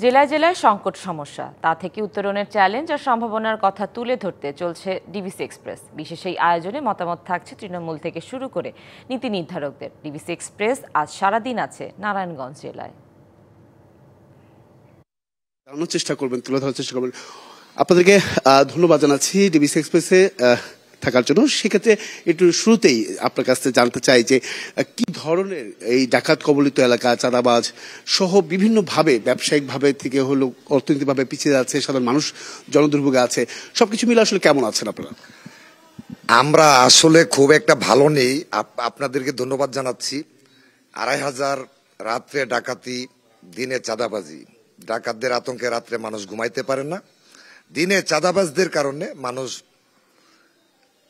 জেলায় জেলায় সংকট সমস্যা, তা থেকে উত্তরণের চ্যালেঞ্জ আর সম্ভাবনার কথা তুলে ধরতে চলছে ডিবিসি এক্সপ্রেস। বিশেষ এই আয়োজনে মতামত থাকছে তৃণমূল থেকে শুরু করে নীতি নির্ধারকদের। ডিবিসি এক্সপ্রেস আজ সারাদিন আছে নারায়ণগঞ্জ জেলায়। জানানোর চেষ্টা করবেন, তুলে ধরার চেষ্টা করবেন। আপনাদেরকে ধন্যবাদ জানাচ্ছি ডিবিসি এক্সপ্রেসে থাকার জন্য। সেক্ষেত্রে একটু শুরুতেই আপনার কাছ থেকে জানতে চাই যে কি ধরনের এই ডাকাত কবলিত এলাকা, চাঁদাবাজ সহ বিভিন্নভাবে ব্যবসায়িকভাবে থেকে হলো অর্থনৈতিকভাবে পিছিয়ে যাচ্ছে, সাধারণ মানুষ জনদুর্ভোগে আছে, সবকিছু মিলে আসলে কেমন আছেন আপনারা? আমরা আসলে খুব একটা ভালো নেই। আপনাদেরকে ধন্যবাদ জানাচ্ছি। ২৫০০ রাত্রে ডাকাতি, দিনে চাঁদাবাজি। ডাকাতদের আতঙ্কে রাত্রে মানুষ ঘুমাইতে পারে না। দিনে চাঁদাবাজদের কারণে মানুষ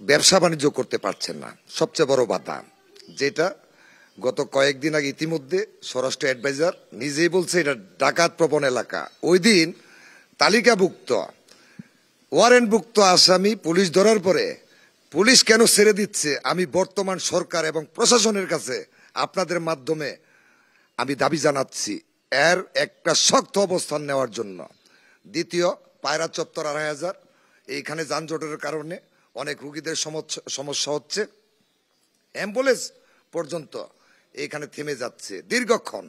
ব্যবসা বাণিজ্য করতে পারছেন না। সবচেয়ে বড় বাধা যেটা গত কয়েকদিন আগে ইতিমধ্যে স্বরাষ্ট্র অ্যাডভাইজার নিজেই বলছে এটা ডাকাত প্রবণ এলাকা। ওই দিন তালিকাভুক্ত ওয়ারেন্টভুক্ত আসামি পুলিশ ধরার পরে পুলিশ কেন ছেড়ে দিচ্ছে, আমি বর্তমান সরকার এবং প্রশাসনের কাছে আপনাদের মাধ্যমে আমি দাবি জানাচ্ছি এর একটা শক্ত অবস্থান নেওয়ার জন্য। দ্বিতীয়, পায়রা চত্বর ২৫০০, এইখানে যানজটের কারণে অনেক রুগীদের সমস্যা হচ্ছে। অ্যাম্বুলেন্স পর্যন্ত এইখানে থেমে যাচ্ছে দীর্ঘক্ষণ,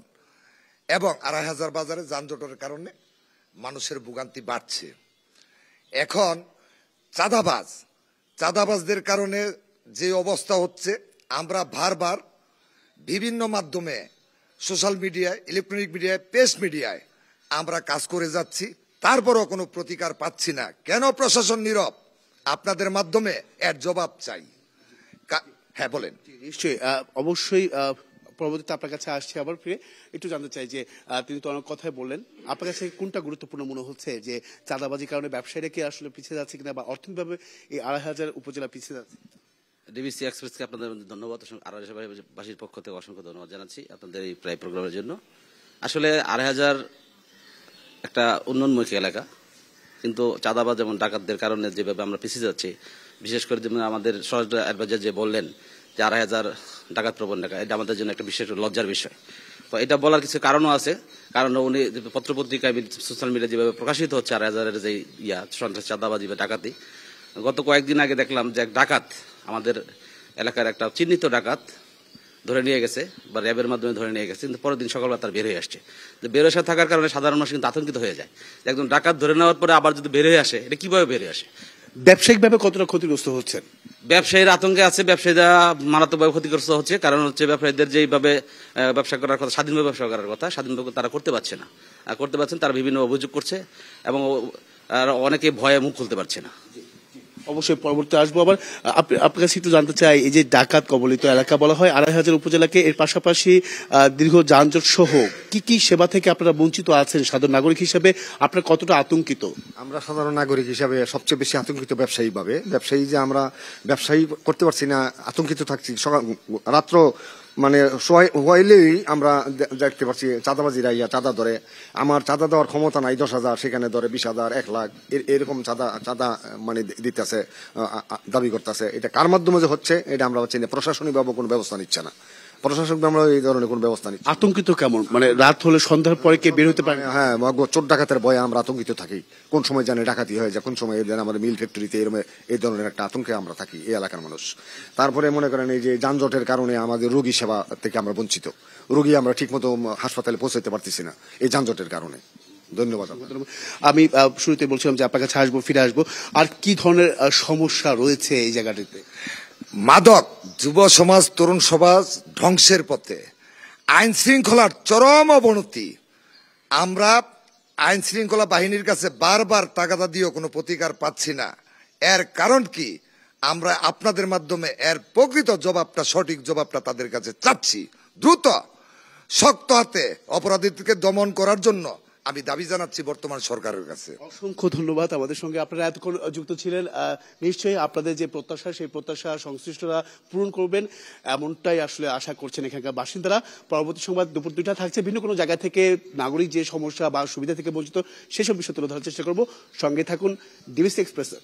এবং ২৫০০ বাজারে যানজটের কারণে মানুষের ভোগান্তি বাড়ছে। এখন চাঁদাবাজদের কারণে যে অবস্থা হচ্ছে, আমরা বারবার বিভিন্ন মাধ্যমে সোশ্যাল মিডিয়ায়, ইলেকট্রনিক মিডিয়ায়, প্রেস মিডিয়ায় আমরা কাজ করে যাচ্ছি, তারপরও কোনো প্রতিকার পাচ্ছি না। কেন প্রশাসন নীরব? আপনাদের মাধ্যমে এর জবাব চাই। হ্যাঁ বলেন। নিশ্চয়ই, অবশ্যই পরবর্তীতে আপনার কাছে আসছে। আবার ফিরে একটু জানতে চাই যে তিনি তো অনেক কথাই বললেন, আপনার কাছে কোনটা গুরুত্বপূর্ণ মনে হচ্ছে, যে চাঁদাবাজির কারণে ব্যবসায়ীরা কি আসলে পিছিয়ে যাচ্ছে কিনা, বা অর্থনৈতিকভাবে এই ২৫০০ উপজেলা পিছিয়ে যাচ্ছে? ডিবিসি এক্সপ্রেসকে আপনাদের ধন্যবাদ, আড়াইশাবাসীর পক্ষ থেকে অসংখ্য ধন্যবাদ জানাচ্ছি আপনাদের এই প্রায় প্রোগ্রামের জন্য। আসলে ২৫০০ একটা উন্নয়নমুখী এলাকা, কিন্তু চাঁদাবাজ এবং ডাকাতদের কারণে যেভাবে আমরা পিছিয়ে যাচ্ছি, বিশেষ করে যেমন আমাদের স্বরাষ্ট্র অ্যাডভাইজার যে বললেন যে ২৫০০ ডাকাত প্রবণ এলাকা, এটা আমাদের জন্য একটা বিশেষ লজ্জার বিষয়। তো এটা বলার কিছু কারণও আছে, কারণ উনি পত্রপত্রিকায়, সোশ্যাল মিডিয়া যেভাবে প্রকাশিত হচ্ছে ২৫০০-এর যে সন্ত্রাস, চাঁদাবাজি বা ডাকাতি, গত কয়েকদিন আগে দেখলাম যে এক ডাকাত, আমাদের এলাকার একটা চিহ্নিত ডাকাত ধরে নিয়ে গেছে, বা র্যাবের মাধ্যমে ধরে নিয়ে গেছে, কিন্তু পরের দিন সকালবেলা তার বের হয়ে আসছে। বের হয়ে থাকার কারণে সাধারণ মানুষ কিন্তু আতঙ্কিত হয়ে যায়। একজন ডাকাত ধরে নেওয়ার পরে আবার যদি বের হয়ে আসে, এটা কিভাবে বের হয়ে আসে? ব্যবসায়িকভাবে কতটা ক্ষতিগ্রস্ত হচ্ছেন? ব্যবসায়ীর আতঙ্কে আছে, ব্যবসায়ীরা মারাত্মকভাবে ক্ষতিগ্রস্ত হচ্ছে। কারণ হচ্ছে ব্যবসায়ীদের যেভাবে ব্যবসা করার কথা, স্বাধীনভাবে ব্যবসা করার কথা, স্বাধীনভাবে তারা করতে পারছে না। তারা বিভিন্ন অভিযোগ করছে, এবং অনেকে ভয়ে মুখ খুলতে পারছে না। অবশ্যই পরবর্তী আসবো। আবার আপনার কাছে একটু জানতে চাই, এই যে ডাকাত কবলিত এলাকা বলা হয় ২৫০০ উপজেলাকে, এর পাশাপাশি দীর্ঘ যানজট সহ কি কি সেবা থেকে আপনারা বঞ্চিত আছেন? সাধারণ নাগরিক হিসেবে আপনারা কতটা আতঙ্কিত? আমরা সাধারণ নাগরিক হিসাবে সবচেয়ে বেশি আতঙ্কিত ব্যবসায়ী যে আমরা ব্যবসায়ী করতে পারছি না, আতঙ্কিত থাকছি। রাত্র মানে হইলেই আমরা দেখতে পাচ্ছি চাঁদাবাজিরা চাঁদা ধরে। আমার চাঁদা দেওয়ার ক্ষমতা নাই, ১০,০০০, সেখানে ধরে ২০,০০০, ১,০০,০০০ এরকম চাঁদা মানে দিতেছে, দাবি করতেছে। এটা কার মাধ্যমে যে হচ্ছে এটা আমরা পাচ্ছি না। প্রশাসনিকভাবে কোনো ব্যবস্থা নিচ্ছে না। প্রশাসনিক আমরা এই ধরনের কোনো ব্যবস্থা নিচ্ছি। আতঙ্কিত কেমন? মানে রাত হলে, সন্ধ্যার পরে কে বের হতে পারে? হ্যাঁ, চোর ডাকাতের ভয়ে আমরা আতঙ্কিত থাকি। কোন সময় জানে ডাকাতি হয়ে যায়, কোন সময় আমাদের মিল ফ্যাক্টরিতে এই ধরনের একটা আতঙ্কে আমরা থাকি, এই এলাকার মানুষ। তারপরে মনে করেন এই যে যানজটের কারণে আমাদের রোগী সেবা থেকে আমরা বঞ্চিত। রোগী আমরা ঠিক মতো হাসপাতালে পৌঁছাতে পারতেছি না এই যানজটের কারণে। ধন্যবাদ। আমি শুরুতে বলছিলাম যে আপনার কাছে ফিরে আসবো। আর কি ধরনের সমস্যা রয়েছে এই জায়গাটিতে? মাদক, যুব সমাজ, তরুণ সমাজ ধ্বংসের পথে, আইন শৃঙ্খলার চরম অবনতি। আমরা আইন শৃঙ্খলা বাহিনীর কাছে বারবার তাগাদা দিয়েও কোনো প্রতিকার পাচ্ছি না। এর কারণ কি? আমরা আপনাদের মাধ্যমে এর প্রকৃত জবাবটা, সঠিক জবাবটা তাদের কাছে চাচ্ছি। দ্রুত শক্ত হাতে অপরাধীদেরকে দমন করার জন্য আমি দাবি জানাচ্ছি বর্তমান সরকারের কাছে। অসংখ্য ধন্যবাদ। আমাদের সঙ্গে আপনারা এতক্ষণ যুক্ত ছিলেন। নিশ্চয়ই আপনাদের যে প্রত্যাশা, সেই প্রত্যাশা সংশ্লিষ্টরা পূরণ করবেন, এমনটাই আসলে আশা করছেন এখানকার বাসিন্দারা। পরবর্তী সংবাদ দুপুর ২টা থাকছে। ভিন্ন কোনো জায়গা থেকে নাগরিক যে সমস্যা বা সুবিধা থেকে বঞ্চিত, সেসব বিষয় তুলে ধরার চেষ্টা করব। সঙ্গে থাকুন ডিবিসি এক্সপ্রেসের।